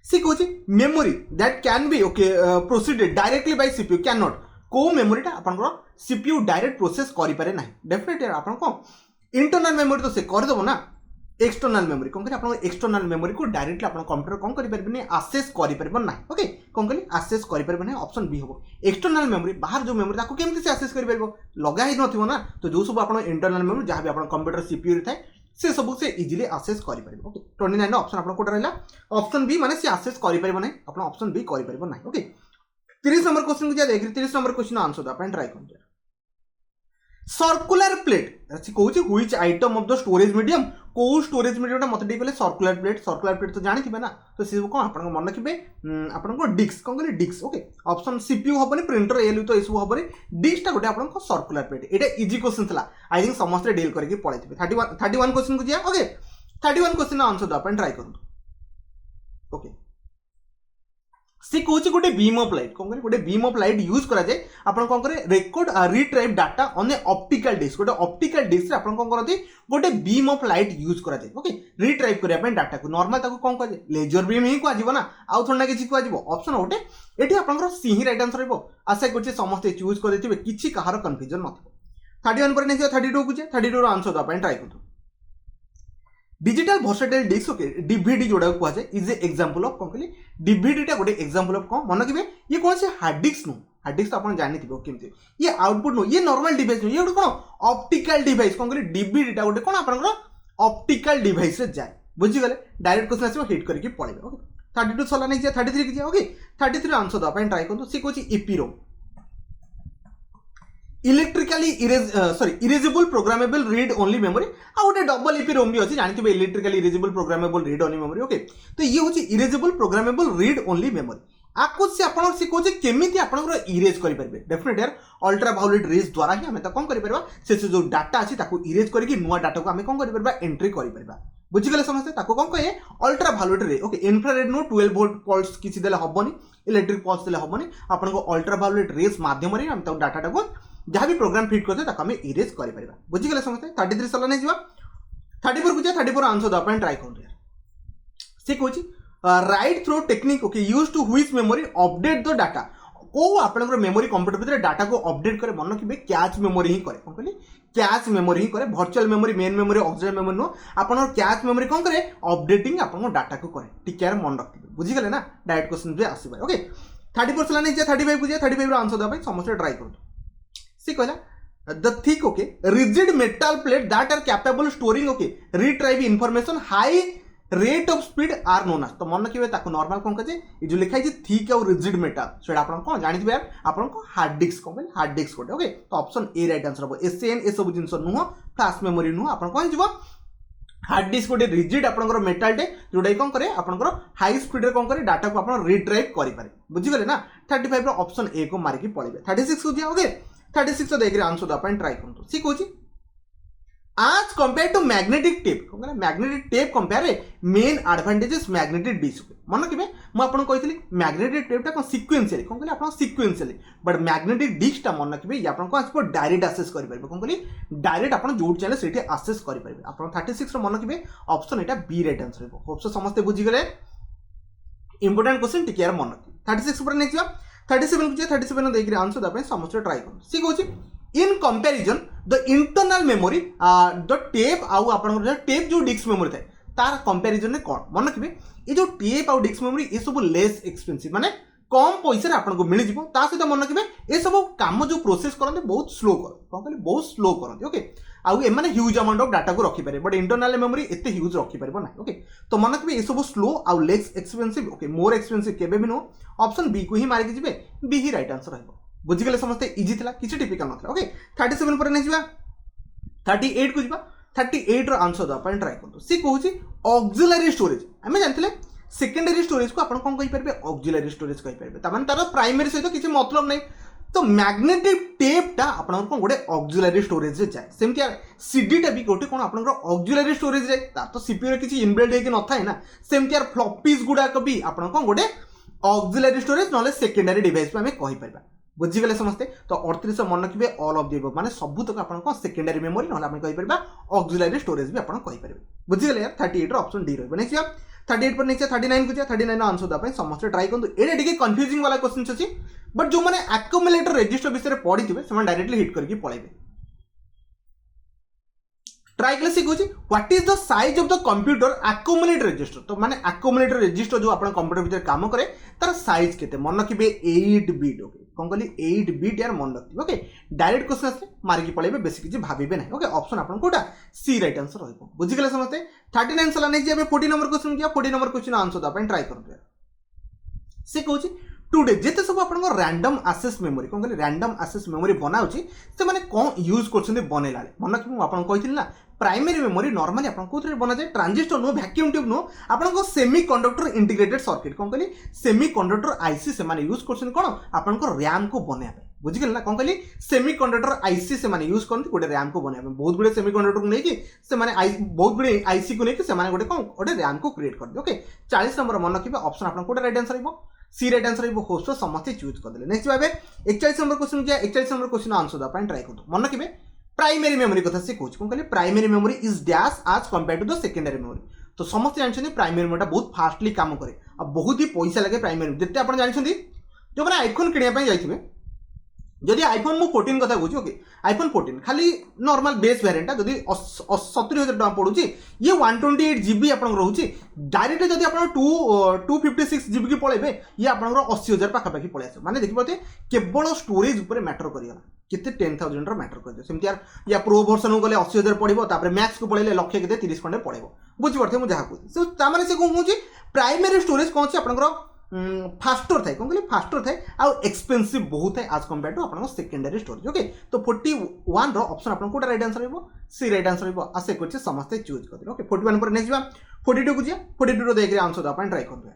सी कोची memory that can be okay proceeded directly by CPU can not को मेमोरी टा अपन को सीपीयू डायरेक्ट प्रोसेस करि पारे नाही डेफिनेटली अपन को इंटरनल मेमोरी तो से कर देबो ना एक्सटर्नल मेमोरी कोन करे अपन एक्सटर्नल मेमोरी को डायरेक्टली अपन कंप्यूटर कोन करि परबे नै एक्सेस करि परबे ना ओके कोन करे एक्सेस करि परबे नै ऑप्शन बी होबो एक्सटर्नल मेमोरी बाहर जो मेमोरी ताको केमति से एक्सेस करि परबो लगा ही नथिबो ना तो जो सब अपन इंटरनल मेमोरी जहां भी अपन कंप्यूटर सीपीयू रे थाए से सब से इजीली एक्सेस करि परबो ओके 29 ऑप्शन अपन कोटा रहला ऑप्शन बी माने से एक्सेस करि परबो नै अपन ऑप्शन बी करि परबो नै ओके 30 नंबर क्वेश्चन को जा देख 30 नंबर क्वेश्चन आंसर द अपन ट्राई करंतु सर्कुलर प्लेट अच्छी कहूँ which item of the storage medium को स्टोरेज मीडियम मत टे सर्कुलर प्लेट तो जानी ना तो सी कौन आप मन रखिए आपको डिस्क कौन कहले डिस्क ओके ऑप्शन सीपीयू हबनी प्रिंटर एलयू तो यू हबनी डिस्क टा गोटे आपको सर्कुलर प्लेट एटा इजी क्वेश्चन था आई थिंक समस्त डील करके पड़े 31 क्वेश्चन को जा ओके 31 क्वेश्चन आंसर दो ट्राई करूँ ओके सी कहूँ गोटे बीम ऑफ लाइट कौन गोटे बीम ऑफ लाइट यूज करा जाए आपन कौन करे record retrieve data on a optical disc गोटे ऑप्टिकल डिस्क रे आपन कौन करती गोटे बीम ऑफ लाइट यूज करा जाए ओके रिट्राइव करबा डाटा को नॉर्मल ताको कौन कह जाए लेजर बीम ही कहजिवो ना आउ थोड़ा किछि कहजिवो ऑप्शन गोटे एठी आपन सी ही राइट आंसर रहबो आशा करछि समस्त यूज कर देथिबे किछि कहार कंफ्यूजन नथबो 31 पर नै 32 को जे 32 रो आंसर द ट्राई करतो digital versatile disc okay DVD जोड़ा को जाए इज ए एग्जांपल ऑफ कौन कहली डीवीडी टा गोटे एग्जांपल ऑफ कौन मन रखिबे ये कौन से हार्ड डिस्क नो हार्ड डिस्क तो आपन जानि थिबो केमते ये आउटपुट नो ये नॉर्मल डिवाइस नो ये गोटे कौन ऑप्टिकल डिवाइस कौन कहली डीवीडी टा गोटे कौन आपन ऑप्टिकल डिवाइस रे जाए बुझी गले डायरेक्ट क्वेश्चन आसीबो हिट करके पळेबे ओके 32 सला नहीं 33 की ओके 33 आंसर दवा ट्राई करूँ सी कौन EPROM electrically erasable programmable read only memory आ गोटे डबल इपीरोम भी अच्छी जानते electrically erasable programmable read only memory okay तो ये हूँ erasable programmable read only memory आपको से आप कौन केमी आप इरेज करेंगे डेफिनेट यार अल्ट्रा भायोलेट रेज द्वारा ही आम कौन कर से जो डाटा अच्छी इरेज करके नुआ डाटा को आम कौन कर एंट्री कर बुझीगले समस्ते कौन कहे ultra violet ray okay infrared नो 12 वोल्ट पल्स किसी देले हबनी इलेक्ट्रिक पल्स देले हबनी आपन को अल्ट्रा भायोलेट रेज माध्यम रे हम डाटा को जहाँ भी प्रोग्राम फिट करते आम इरेज कर बुझीगले समस्ते 33 सला नहीं 34 को 34 आंसर दवा ट्राई करूँ सी कौन write through technique okay use to which memory update the data को आपनकर मेमोरी कंप्यूटर भीतर डाटा को अपडेट करे मन कि कैच मेमोरी ही करे कौन कहली कैच मेमोरी ही करे virtual memory main memory auxiliary memory नो आपन कैच मेमोरी कौन करे अपडेटिंग आपन डाटा को करे टिके मन रखिबे बुझी गले ना डायरेक्ट क्वेश्चन भी आसीबे ओके 34 सला नहीं 35 को 35 रो आंसर दबा समस्त ट्राई करू सी कहला the thick okay rigid metal plate that are capable storing okay retrieve information high rate of speed are known तो मन रखिए नॉर्मल कौन कहे ये जो लिखाई थिक और रिजिड मेटल से आप कौन जानते यार आपको हार्ड डिस्क कौन हार्ड डिस्क गोटे ओके तो ऑप्शन ए राइट आंसर हम एसएन ए सब जिन नुह फ्लाश मेमोरी नुह आप कौन हो हार्ड डिस्क गोटे रिजिड आपंकर मेटालटे जोटा कौन करे आपंकर हाई स्पीड कौन करे डाटा को आप रिट्राइव करेंगे बुझीगले ना 35 ऑप्शन ए को मारिकी पड़े 36 को दिया ओके 36 देखिए आंसर दवा ट्राई करूँ सी कौन आज कंपेयर टू मैग्नेटिक टेप कौन magnetic tape compare main advantages magnetic disk मन रखिए मुझे कही मैग्नेटिक टेपटा कौन सिक्वेन्शियली कौन कहले आप सिक्वेन्शियली बट मैग्नेटिक डिस्कटा मन रखिए ये आपको डायरेक्ट आसेस करेंगे कौन कहली डायरेक्ट आप जो चाहिए से आसेस करेंगे आप 36 मन रखिए ऑप्शन यहाँ बी राइट आंसर होप्स समस्ते बुझीगले इंपोर्टेंट क्वेश्चन टी मन रखिए 36 नहीं 37 को 37 देखिए आंसर देवाई समस्त ट्राई कर सी कौन in comparison the internal memory the tape आउ टेप जो डिस्क मेमोरी थाए तार कंपैरिजन में कौन मन रखिए ये जो टेप आउ डिस्क मेमोरी ये सब लेस एक्सपेंसिव माने कम पैसा आपको मिल जाए सहित मन रखिए ये सब काम जो प्रोसेस करते बहुत स्लो कर कौन कहते बहुत स्लो करते ओके आउ am huge amount of data को रखिपारे बट इंटरनल मेमोरी एत ह्यूज रखिपार ना ओके तो मन रखिए ये सब स्लो आउ less expensive okay more expensive केबे भी नुह ऑप्शन बी को ही मारिकी जी बी ही राइट आंसर रहा बुझीगले समस्ते इजी था किसी टिपिकल ना ओके 37 पर नहीं 38 को 38 रो आंसर दवा ट्राई करूँ सी कौन ऑक्सिलरी स्टोरेज आम जानते सेकेंडरी स्टोरेज को आप कौन कहींपारे ऑक्सिलरी स्टोरेज कहींपारे तार प्राइमरी सहित किसी मतलब नहीं तो मैग्नेटिक टेपटा आप गोटे ऑक्सिलरी स्टोरेज जाए सेमती सीडीटा भी गोटे कौन आप ऑक्सिलरी स्टोरेज जाए तार तो सीपीयू किसी इनबिल्ट होकर न थाए ना सेमती फ्लॉपीज गुड़ाक भी आप गोटे ऑक्सिलरी स्टोरेज ना सेकेंडरी डिवाइस आम कहींपार बुझीगले समस्ते तो 38 मन रखिए ऑल ऑफ द अबव माने सब तक आप सेकेंडरी मेमोरी ना आम कहींपार ऑक्सिलरी स्टोरेज भी आप कहींपारे बुझीगले यार 38 ऑप्शन डी रही नहीं 38 पर नहीं 39 को 39 आंसर दवा समस्त ट्राई करूँ ये कन्फ्यूजिंग वाला क्वेश्चन अच्छी बट जो मैंने एक्युमुलेटर रजिस्टर विषय में पढ़ी थे से डायरेक्टली हिट करके पड़े ट्राई कले सी कौन what is the size of the computer accumulator register तो माने एक्युमुलेटर रजिस्टर जो आप कंप्यूटर भीतर काम करे तार साइज केते मन रखिए 8 बिट ओके कौन कहली 8 बिट यार मन रखिए ओके डायरेक्ट क्वेश्चन आसे मारिकी पड़े बेसी किसी भावे ना ओके ऑप्शन आप कोटा सी राइट आंसर रही बुझीगले समस्ते 39 सला नहीं 40 नंबर क्वेश्चन किया 40 नंबर क्वेश्चन आंसर दवा ट्राई करूँ सी कौन टुडे जिते सब आप रैंडम आसेस मेमोरी कौन कहले रैंडम आसेस मेमोरी बनाऊँगी से मैंने कौन यूज कर बनैला मन रखिए मुझे कही ना प्राइमरी मेमोरी नॉर्मली आपको बना जाए ट्रांजिस्टर नुह वैक्यूम ट्यूब नुह आपको सेमी कंडक्टर इंटीग्रेटेड सर्किट कौन कहली सेमी कंडक्टर आईसी से यूज कर कौन आपको रैम को बनाया बुझीगल ना कौन कहली सेमी कंडक्टर आईसी से यूज करते गोटे रैम को बनाया बहुत गुड़े सेमी कंडक्टर को लेकिन बहुत गुड़े आईसी को लेकिन गोटे कौन गोटे रैम को क्रिएट कर ओके 40 नंबर मन रखिए ऑप्शन आपको राइट आंसर रही सी राइट आंसर रही होस्ट समस्त चूज करदे नेक्स्ट भाव 41 नंबर क्वेश्चन किया 41 नंबर क्वेश्चन आंसर दवा ट्राई कर मन रखिए प्राइमरी मेमोरी कथा से कौन कहले प्राइमरी मेमोरी इज डैश आज compare to the secondary memory तो समस्त जानते प्राइमरी मेमोरी बहुत फास्टली काम करे और बहुत ही पैसा लगे प्राइमरी जिते आप जानते जो मैंने आईफोन किणा जाइए जदि आईफोन मु 14 कथा कहूँ ओके आईफोन 14 खाली नॉर्मल बेस वेरिएंटा जदि 70,000 टका पड़ुची ये 128 GB आप रोचे डायरेक्ट जदि आप 256 GB की पलैबे ये आप 80,000 पाखापाखि पलि आस माने देखिए केवल स्टोरेज उपर मैटर करिगला केते 10,000 रो मैटर कर दियो सेमति यार या प्रो वर्जन को गले 80,000 पड़िबो तापर मैक्स को पळेले लक्ष्य केते 30 खंडे पड़िबो बुझि पड़थे मु जहा को सो ता माने से कहू छी प्राइमरी स्टोरेज कोन छी आपनकर फास्टर थाए कौन कहले फास्टर थाए आउ एक्सपेंसिव बहुत है आज कंपेयर टू आपन सेकेंडरी स्टोरेज ओके तो 41 रो ऑप्शन आपन कोटा राइट आंसर रहबो सी राइट आंसर रहबो आसे कोचे समस्त चूज कर ओके 41 पर नेक्स्ट बा 42 को जिया 42 रो देख रे आंसर अपन ट्राई करबे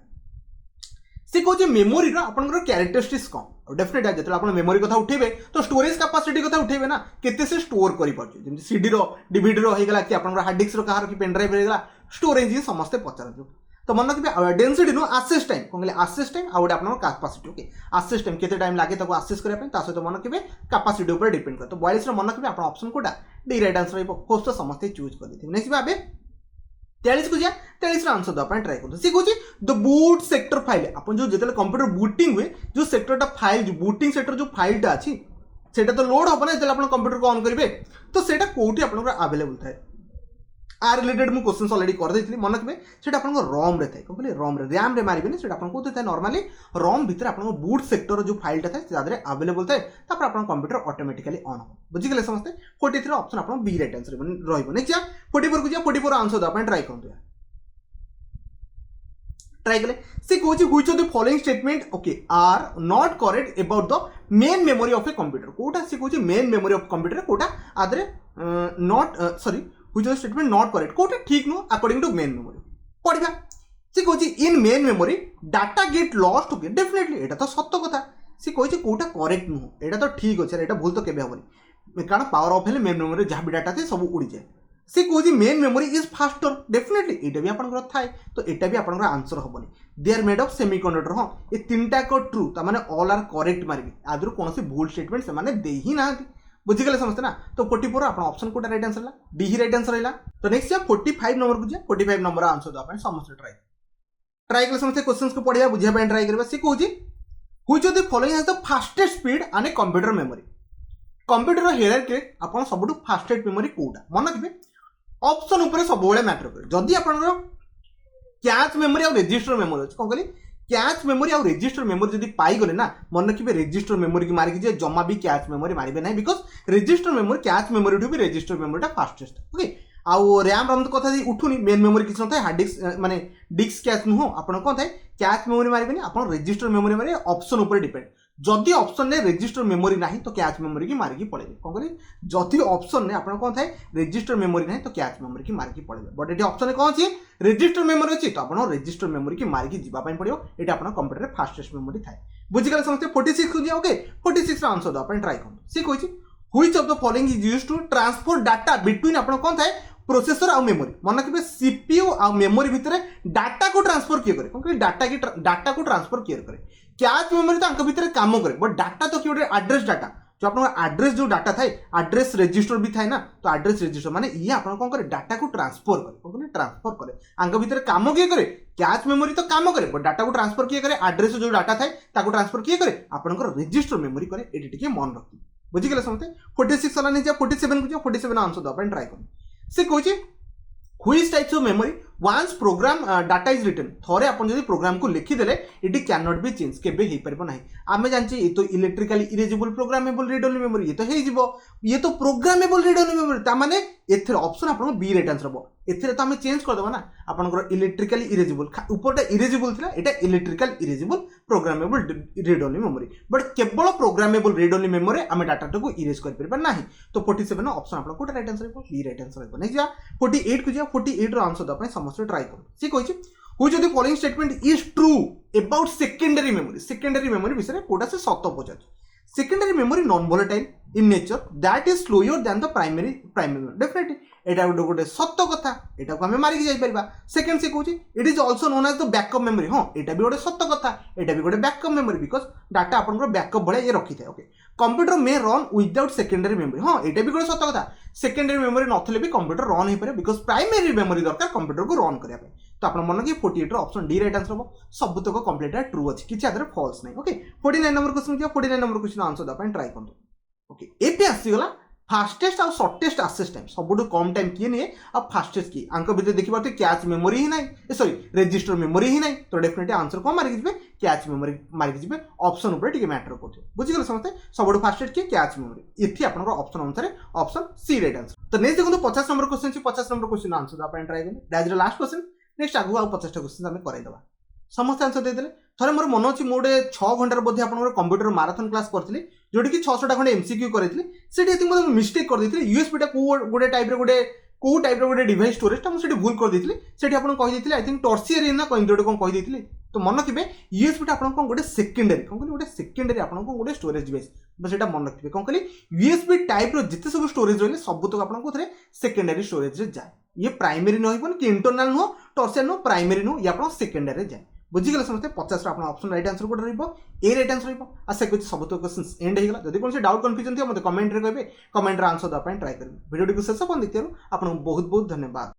से कोचे मेमोरी रो आपन कैरेक्टरिस्टिक्स कम डेफिनेटली जते आपन मेमोरी कथा उठेबे तो स्टोरेज कैपेसिटी कथा उठेबे ना केते से स्टोर करि पाछु जेम सीडी रो डीवीडी रो हे गला कि आपन हार्ड डिस्क रो कहार कि पेन ड्राइव हे गला स्टोरेज ही समस्त पचार तो मन रखिए डेंसिटी नु एक्सेस टाइम कौन एक्सेस टाइम आउट आपन कैपेसिटी ओके एक्सेस टाइम केते टाइम लागे ताको एक्सेस करबे पय ता सहित मन रखिए कैपेसिटी ऊपर डिपेंड कर तो 42 रो मन रखिए आपन ऑप्शन कोटा डी राइट आंसर रहबो फर्स्ट समस्त चूज कर देथि नेक्स्ट भाबे 43 को जा 43 रो आंसर द अपन ट्राई कर सी कोची द बूट सेक्टर फाइल अपन जो जेतले कंप्यूटर बूटिंग हुए जो सेक्टरटा फाइल जो बूटिंग सेक्टर जो फाइलटा अछि सेटा तो लोड होबना जेतले अपन कंप्यूटर को ऑन करिवे तो सेटा कोठी अपन अवेलेबल थाए आ रिलेटेड मु क्वेश्चंस ऑलरेडी कर देथि मन रखबे सेटा आपन रोम रे थाए कहले रोम रे रैम रे मारिबेनी सेटा आपन कोते थाए नॉर्मली रोम भीतर आपन बूट सेक्टर जो फाइलटा थाए तादरे अवेलेबल थाए तापर आपन कंप्यूटर ऑटोमेटिकली ऑन हो बुझि गेले समझते 43 ऑप्शन आपन बी राइट आंसर रहइबो नेक्स्ट जा 44 को जा 44 आंसर द आपन ट्राई करंतु ट्राई कले से कोची which of the following statement okay are not correct about the main memory of a computer कोटा से कोची मेन मेमोरी ऑफ कंप्यूटर कोटा आदरे not sorry which of statement not correct कोटा ठीक no according to main memory पढ़िबा से कोची in main memory data get lost okay definitely एटा तो सत्य कथा से कोची कोटा करेक्ट नो एटा तो ठीक अछि एटा भूल तो केबे होबनी कारण पावर ऑफ हेले मेन मेमोरी जहां भी डाटा थे सब उड़ी जाए से कोची main memory is faster definitely एटा भी आपन थाए तो एटा भी आपन आंसर होबनी they are made of semiconductor हां ए तीनटा को ट्रू त माने ऑल आर करेक्ट मारिबी आदर कोनोसी भूल स्टेटमेंट से माने दे ही ना बुझी गले समझते ना तो 44 आपन ऑप्शन कोटा राइट आंसर ला डी ही राइट आंसर रहला तो नेक्स्ट या 45 नंबर को जा 45 नंबर आंसर दो आपन समस्त ट्राई कर समझते क्वेश्चंस को पढ़िया बुझिया पे ट्राई करबा से कोची which of the following has the fastest speed on a computer memory computer hierarchy आपन सबटु फास्टेस्ट मेमोरी कोटा मन रखबे ऑप्शन ऊपर सब बेले मैटर करे जदी आपन कैच मेमोरी और रजिस्टर मेमोरी कोन कहली कैच मेमोरी और रजिस्टर मेमोरी जदी पाई गले ना मन रखिबे रजिस्टर मेमोरी की मारिक जे जम्मा भी कैच मेमोरी मारिबे नाही because register memory cache memory टू भी रजिस्टर मेमोरीटा फास्टेस्ट ओके आउ रैम रम कथा उठुनी मेन मेमोरी किछ नथाय हार्ड डिस्क माने डिस्क कैच नुह आपन कोन थाय कैच मेमोरी मारिबेनी आपन रजिस्टर मेमोरी मारे ऑप्शन ऊपर डिपेंड जदि ऑप्शन ने रजिस्टर मेमोरी नाही तो कैच मेमोरी की मारिकी पड़ेबे कोन करी जदि ऑप्शन ने आपन कोन थाय रजिस्टर मेमोरी नाही तो कैच मेमोरी की मारिकी पड़ेबे बट एटी ऑप्शन कोन अछि रजिस्टर मेमोरी अछि तो आपन रजिस्टर मेमोरी की मारिकी जिबा पई पड़ियो एटी आपन कंप्यूटर रे फास्टेस्ट मेमोरी थाय बुझि गेल समझते 46 को जे ओके 46 रा आंसर दो अपन ट्राई करू सी कोछि which of the following is used to transfer data between आपन कोन थाय प्रोसेसर आ मेमोरी मन रखिबे सीपीयू आ मेमोरी भितरे डाटा को ट्रांसफर किए करे क्योंकि डाटा को ट्रांसफर किए करे कैच मेमोरी तो अंक भितरे काम करे बट डाटा तो किए एड्रेस डाटा जो आपन एड्रेस जो डाटा थाए एड्रेस रजिस्टर भी थाए ना तो एड्रेस रजिस्टर माने ये आपन कोन करे डाटा को ट्रांसफर करे कोन करे ट्रांसफर करे अंक भितरे काम किए करे कैच मेमोरी तो काम करे बट डाटा को ट्रांसफर किए करे एड्रेस जो डाटा थाए ताको ट्रांसफर किए करे आपन को रजिस्टर मेमोरी करे एटी टिके मन रखि बुझि गेले समते 46 वाला नहीं जा 47 को जा 47 आंसर दो अपन ट्राई करू से कोची which types of memory once program data is written थोरे अपन जदी प्रोग्राम को लिखि देले it can not be change केबे हे परबो नाही आमे जानछि ये तो electrically erasable programmable read only memory ये तो हे जिवो ये तो प्रोग्रामेबल रीड ओनली मेमोरी ता माने एथरे ऑप्शन आपन बी राइट आंसर हो एथरे तो हमें चेंज कर देबो ना आपन इलेक्ट्रिकली इरेजेबल ऊपरटा इरेजेबल थिला एटा electrical erasable programmable read only memory but केवल प्रोग्रामेबल रीड ओनली मेमोरी आमे डाटा को इरेज कर परबा नाही तो 47 ऑप्शन आपन कोटा राइट आंसर हो बी राइट आंसर हो नै जा 48 को जा 48 रो आंसर द समस्त ट्राई करू सी कोइ which of the following statement is true about secondary memory विषय कोटा से सत्य पचार secondary memory non volatile in nature that is slower than the primary definitely एटा गोटे सत्य कथा एटा को हमें मारिक जाई परबा सेकंड से कहूची it is also known as the backup memory हां एटा भी गोटे सत्य कथा एटा भी गोटे बैकअप मेमोरी बिकॉज डाटा आपन को बैकअप भले ये रखी थाए ओके कंप्यूटर में रन विदाउट सेकेंडरी मेमोरी हां एटा भी गोटे सत्य कथा सेकेंडरी मेमोरी नथले भी कंप्यूटर रन हे पारे बिकॉज प्राइमरी मेमोरी दरकार कंप्यूटर को रन करिया तो आपन मन कि 48 रो ऑप्शन डी राइट आंसर हो सब तक कंप्लीट ट्रू अछि किछि आदर फॉल्स नै okay 49 number question 49 number question answer द अपन ट्राई करदो ओके एपे आसी गला फास्टेस्ट और सर्टेस्ट आक्सेस टाइम सबुठ कम टाइम किए निए आ फास्टेस्ट किए आंक भितर देखिए कैच मेमोरी ही ना सॉरी रजिस्टर मेमोरी ही ना तो डेफिनेटली आंसर कौन मारिक जी कैच मेमोरी मारिक जी ऑप्शन उपर मैटर कर बुझीगले समझते सबुठ फास्टेस्ट किए कैच मेमोरी ये आप ऑप्शन अनुसार ऑप्शन सी राइट आंसर तो नेक्स्ट देखो 50 number question 50 number question answer देवा ट्राए करें that is the last question next आगु आउ 50 क्वेश्चन आम करदेवा समस्त आंसर देदेले थरे मोर मन अच्छी मोटे 6 घंटार बोधे आप कंप्यूटर माराथन क्लास करी जोटी कि 600 खंडे एमसीक्यू करी से मिस्टेक कर यूएसपी गोटे टाइप गोटे कौ टाइप गोटे डिवाइस स्टोरेज मुझे भूल कर देती आपको कही आई थिंक टर्सियरी ना कहीं कौन कही तो मन रखिए यूएसपी आपको गोटे सेकेंडरी कौन कहली गोटे सेकेंडरी आपको गोटे स्टोरेज डिवाइस से मन रखिए कौन कहली यूएसबी टाइप जिते सब स्टोरेज रही सब तक आपको सेकेंडरी स्टोरेज जाए ये प्राइमरी नुह कि इंटरनाल नुह टर्सियरी नुह प्राइमरी नुह ये आप सेकेंडरी जाए बुझीगले समझते 50 ऑप्शन राइट आंसर कोड रही राइट आंसर आशा करुँच सब तो क्वेश्चन एंड होगा जब कौन डाउट कन्फ्यूजन थी मतलब कमेंट रे कहे कमेंट आंसर देवाई ट्राए करेंगे वीडियो शेष देखिए आपको बहुत बहुत धन्यवाद।